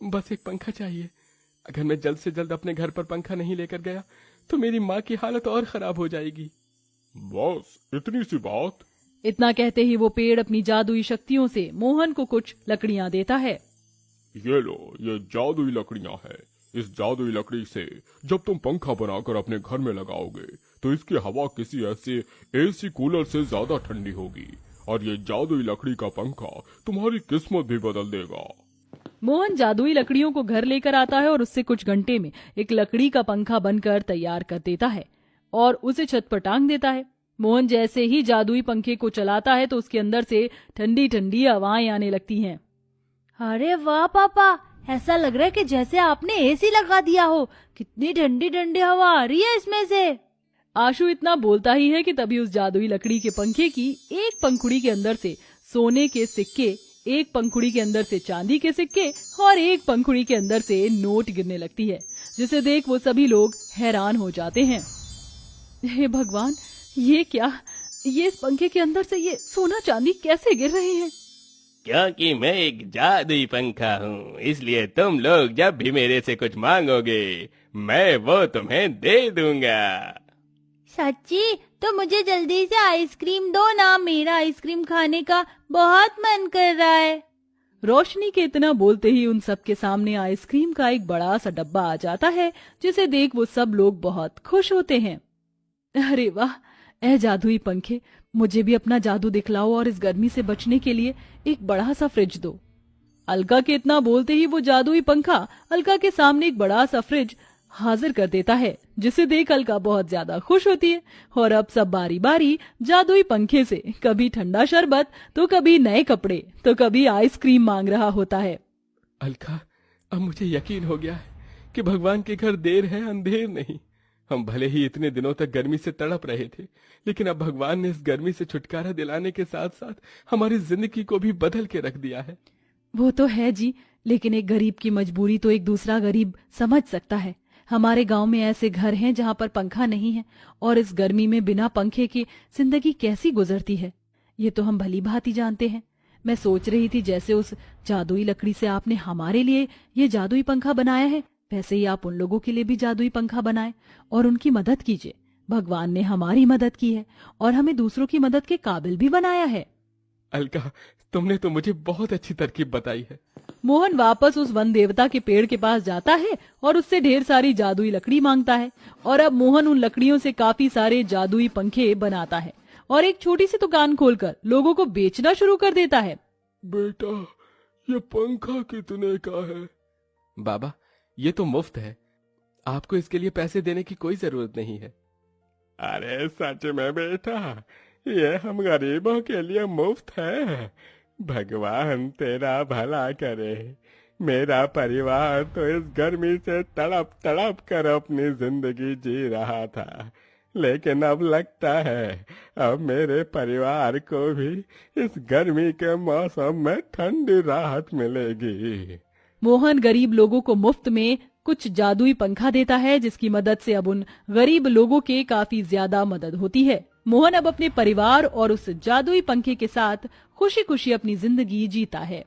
बस एक पंखा चाहिए। अगर मैं जल्द से जल्द अपने घर पर पंखा नहीं लेकर गया तो मेरी माँ की हालत और खराब हो जाएगी। बस इतनी सी बात। इतना कहते ही वो पेड़ अपनी जादुई शक्तियों से मोहन को कुछ लकड़ियां देता है। ये लो, ये जादुई लकड़ियां हैं। इस जादुई लकड़ी से जब तुम पंखा बनाकर अपने घर में लगाओगे तो इसकी हवा किसी ऐसे एसी कूलर से ज्यादा ठंडी होगी और ये जादुई लकड़ी का पंखा तुम्हारी किस्मत भी बदल देगा। मोहन जादुई लकड़ियों को घर लेकर आता है और उससे कुछ घंटे में एक लकड़ी का पंखा बनकर तैयार कर देता है और उसे छत पर टांग देता है। मोहन जैसे ही जादुई पंखे को चलाता है तो उसके अंदर से ठंडी ठंडी हवाएं आने लगती हैं। अरे वाह पापा, ऐसा लग रहा है कि जैसे आपने एसी लगा दिया हो। कितनी ठंडी ठंडी हवा आ रही है इसमें से। आशु इतना बोलता ही है कि तभी उस जादुई लकड़ी के पंखे की एक पंखुड़ी के अंदर से सोने के सिक्के, एक पंखुड़ी के अंदर से चांदी के सिक्के और एक पंखुड़ी के अंदर से नोट गिरने लगती है, जिसे देख वो सभी लोग हैरान हो जाते हैं। हे भगवान, ये क्या? ये इस पंखे के अंदर से ये सोना चांदी कैसे गिर रहे हैं? क्योंकि मैं एक जादुई पंखा हूँ, इसलिए तुम लोग जब भी मेरे से कुछ मांगोगे मैं वो तुम्हें दे दूंगा। सच्ची? तो मुझे जल्दी से आइसक्रीम दो ना, मेरा आइसक्रीम खाने का बहुत मन कर रहा है। रोशनी के इतना बोलते ही उन सब के सामने आइसक्रीम का एक बड़ा सा डब्बा आ जाता है, जिसे देख वो सब लोग बहुत खुश होते हैं। अरे वाह, ए जादुई पंखे, मुझे भी अपना जादू दिखलाओ और इस गर्मी से बचने के लिए एक बड़ा सा फ्रिज दो। अलका के इतना बोलते ही वो जादुई पंखा अलका के सामने एक बड़ा सा फ्रिज हाजिर कर देता है, जिसे देख अलका बहुत ज्यादा खुश होती है और अब सब बारी बारी जादुई पंखे से कभी ठंडा शरबत, तो कभी नए कपड़े, तो कभी आइसक्रीम मांग रहा होता है। अलका, अब मुझे यकीन हो गया है कि भगवान के घर देर है अंधेर नहीं। हम भले ही इतने दिनों तक गर्मी से तड़प रहे थे, लेकिन अब भगवान ने इस गर्मी से छुटकारा दिलाने के साथ साथ हमारी जिंदगी को भी बदल के रख दिया है। वो तो है जी, लेकिन एक गरीब की मजबूरी तो एक दूसरा गरीब समझ सकता है। हमारे गांव में ऐसे घर हैं जहां पर पंखा नहीं है और इस गर्मी में बिना पंखे के जिंदगी कैसी गुजरती है, ये तो हम भली भांति जानते हैं। मैं सोच रही थी जैसे उस जादुई लकड़ी से आपने हमारे लिए ये जादुई पंखा बनाया है, वैसे ही आप उन लोगों के लिए भी जादुई पंखा बनाएं और उनकी मदद कीजिए। भगवान ने हमारी मदद की है और हमें दूसरों की मदद के काबिल भी बनाया है। अलका, तुमने तो मुझे बहुत अच्छी तरकीब बताई है। मोहन वापस उस वन देवता के पेड़ के पास जाता है और उससे ढेर सारी जादुई लकड़ी मांगता है और अब मोहन उन लकड़ियों से काफी सारे जादुई पंखे बनाता है और एक छोटी सी दुकान खोलकर लोगों को बेचना शुरू कर देता है। बेटा, ये पंखा कितने का है? बाबा, ये तो मुफ्त है, आपको इसके लिए पैसे देने की कोई जरूरत नहीं है। अरे सच में बेटा, ये हम गरीबों के लिए मुफ्त है। भगवान तेरा भला करे। मेरा परिवार तो इस गर्मी से तड़प तड़प कर अपनी जिंदगी जी रहा था, लेकिन अब लगता है अब मेरे परिवार को भी इस गर्मी के मौसम में ठंडी राहत मिलेगी। मोहन गरीब लोगों को मुफ्त में कुछ जादुई पंखा देता है, जिसकी मदद से अब उन गरीब लोगों के काफी ज्यादा मदद होती है। मोहन अब अपने परिवार और उस जादुई पंखे के साथ खुशी खुशी अपनी जिंदगी जीता है।